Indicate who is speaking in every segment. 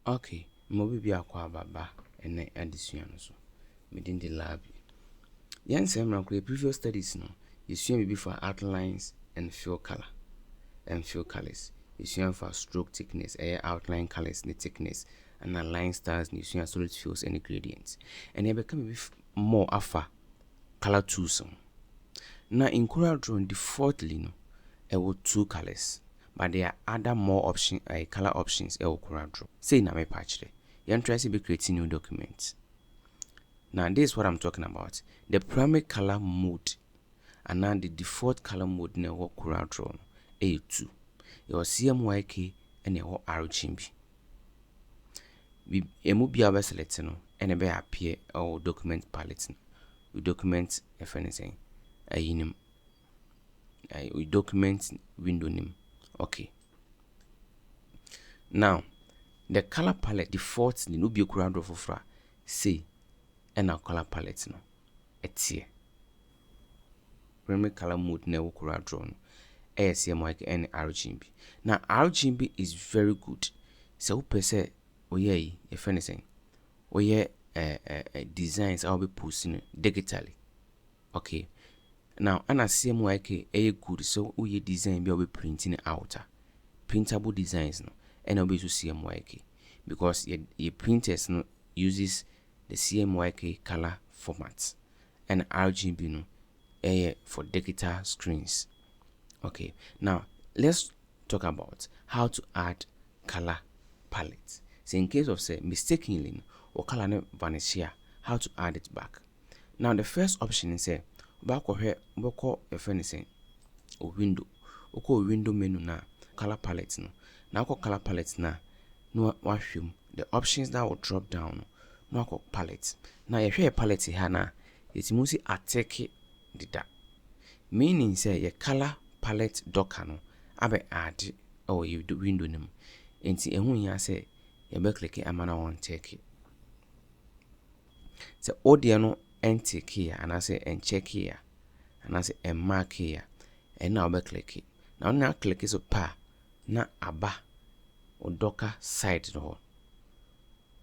Speaker 1: Okay, maybe be aqua baba and addition so within the lab. Yan Sam previous studies no, you see maybe for outlines and fill color and fill colors. You see for stroke thickness, outline colors, the thickness, and line styles, you see solid fills and gradients. And they become more alpha color tools. Now in CorelDraw, defaultly no, it will 2 colors. But there are other more option color options in CorelDraw. Say na me patch there. You try to be creating new documents. Now this is what I'm talking about. The primary color mode and now the default color mode in CorelDraw is 2. Your CMYK and your RGB. We move be our select no and it appear our document palette. We document if anything. We document window name. Okay. Now, the color palette default no be CorelDraw for say and our color palette no. It's here. Primary color mode na CorelDraw no. CMYK and RGB. Now RGB is very good. So per se if anything designs I'll be posting digitally. Okay. Now and CMYK good so we design be printing out printable designs no and I'll be to CMYK because your printers no uses the CMYK color formats and RGB no for digital screens. Okay, now let's talk about how to add color palettes. So in case of say mistakenly or color ne vanish here, how to add it back. Now the first option is say back here if anything or window menu na color palette no. Now color palette na no washroom the options that will drop down no palette. Now you share palette here na it's mostly attack the meaning say your color palette docker no abe add or you do window name enti ehun ya say you be click amana on check so audio no take here and I say and check here and I say and mark here and now be click now click so pa na aba o docker side no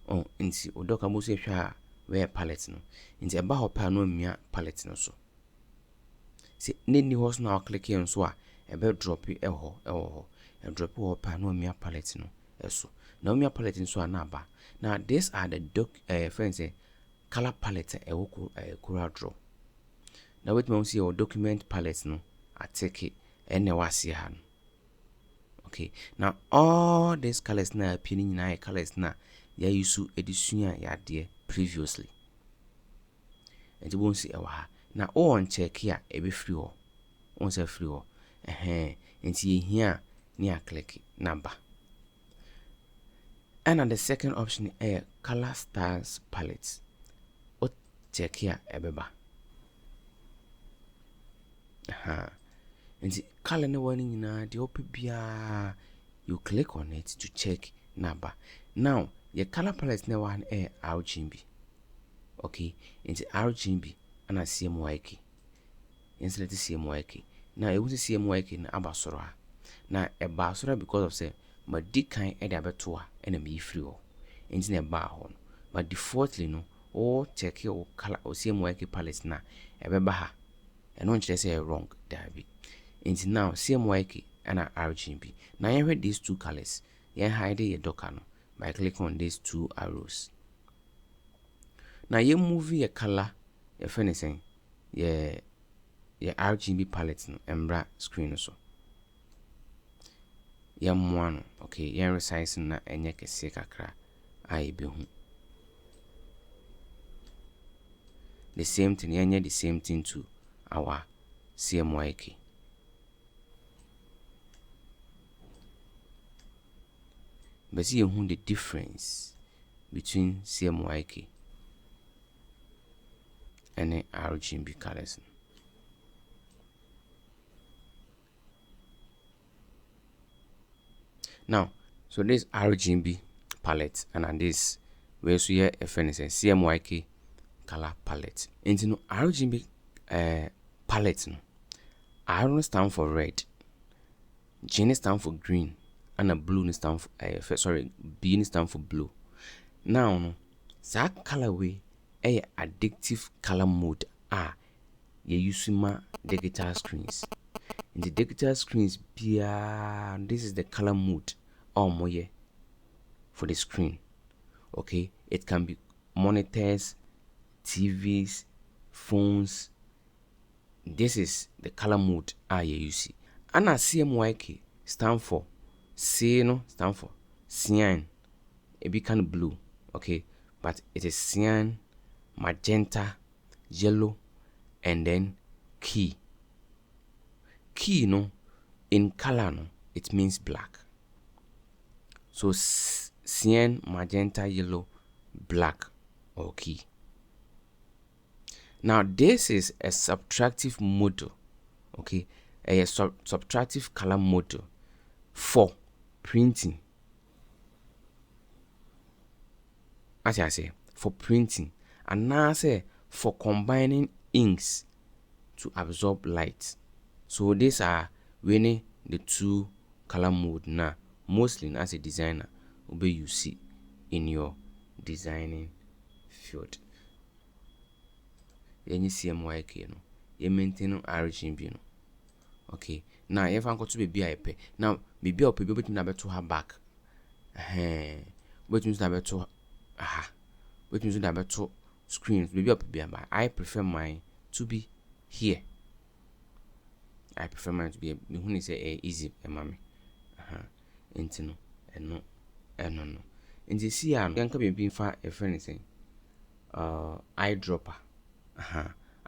Speaker 1: oh enti o docker mo se hwa where palette no enti aba ho pa no mia palette no so see neni horse now click here so a be drop e ho and drop ho pa no mia palette no eso now mia palette so na ba now these are the friends color palette CorelDraw. Now wait me see your document palette no I take it and now see han. Okay, now all these colors now appearing in colors now ya use edition ya there previously and you won't see our now on check here e be free o on say free o and see here near click number and the second option color styles palette o check here ebeba and see color no warning na the open bia you click on it to check number. Now your color palette now one RGB. Okay, into RGB and a CMYK. Instead of CMYK. Now it was a CMYK na abasora. Now a basora because of say my dick kind edabetua and a me free into a bar horn. But defaultly no or check your color or CMYK palette na ebebaha. And don't just say wrong David. Into now CMYK and a RGB. Now you read these two colors. You hide your docker no by clicking on these two arrows. Now you move your color, if anything, your RGB palette no embra screen so. One okay, you resize na enye kese kakra ai be hu. The same thing, enye the same thing to our CMYK. But see you the difference between CMYK and the RGB colors. Now, so this RGB palette and this where so here if anything CMYK color palette. Into no RGB palette no. R stand for red, G stand for green, and a blue stand for sorry, B stand for blue. Now no that colorway a addictive color mode you use ma digital screens. In the digital screens this is the color mode moye for the screen. Okay, it can be monitors, TVs, phones. This is the color mode you use. And CMYK stand for stand for cyan. It be kind of blue, okay, but it is cyan, magenta, yellow, and then key. Key in color it means black. So cyan, magenta, yellow, black, or key. Now this is a subtractive model, okay, a subtractive color model for printing. As I say, for printing, and now say for combining inks to absorb light. So these are really the two color mode now. Mostly as a designer, you see in your designing field. Any CMYK you maintain RGB okay. Now if I go to be IP now maybe I'll be able to her back wait to screens maybe I'll be I prefer mine to be here. I prefer mine to be when is easy mommy no in the see can be far a friend saying eyedropper.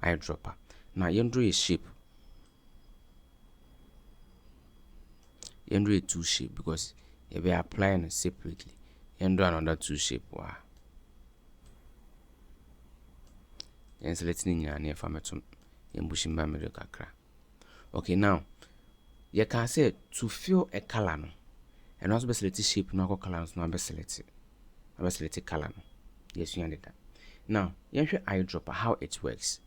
Speaker 1: Eyedropper. Now you draw a shape. You draw a two shape because you be applying it separately. You draw another two shape. Wow. You selecting in near farmetum. You bushing by middle kakra. Okay, now you can say to fill a color no, and also be select shape no colors no be select. I be select color no. Yes, you understand that. Now, you show eyedropper how it works.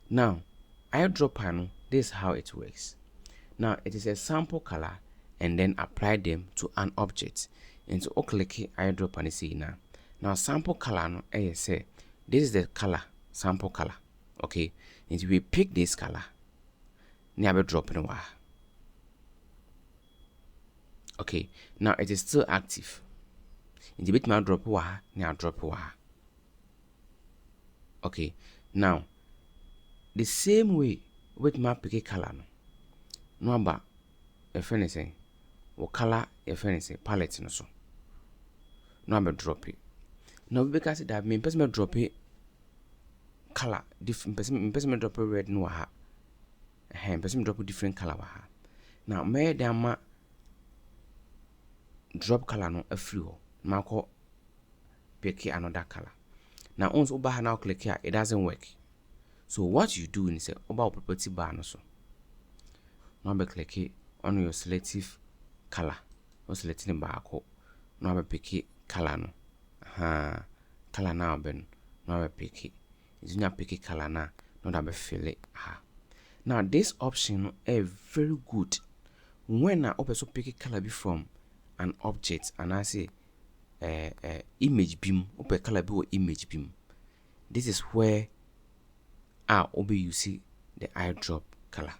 Speaker 1: Now, eyedropper this is how it works. Now, it is a sample color and then apply them to an object. And so, click eyedropper and see now. Now, sample color say this is the color, sample color. Okay, and we pick this color. Never drop in a okay, now it is still active. In the bit my drop now drop okay, now the same way with my pick color no about a friend saying or color a friend say palette no so no about drop it. Now because that mean person drop it color different person drop it red no person drop a different color now may them drop color no a free mark pick another color. Now once over now click here it doesn't work. So what you do is about property bar no so now be click on your selective color or selecting bar now be pick color no color now ben now be pick is not pick color now not be fill it now this option is very good when I also pick color be from an object and I say image beam open color be or image beam. This is where you see the eyedrop color.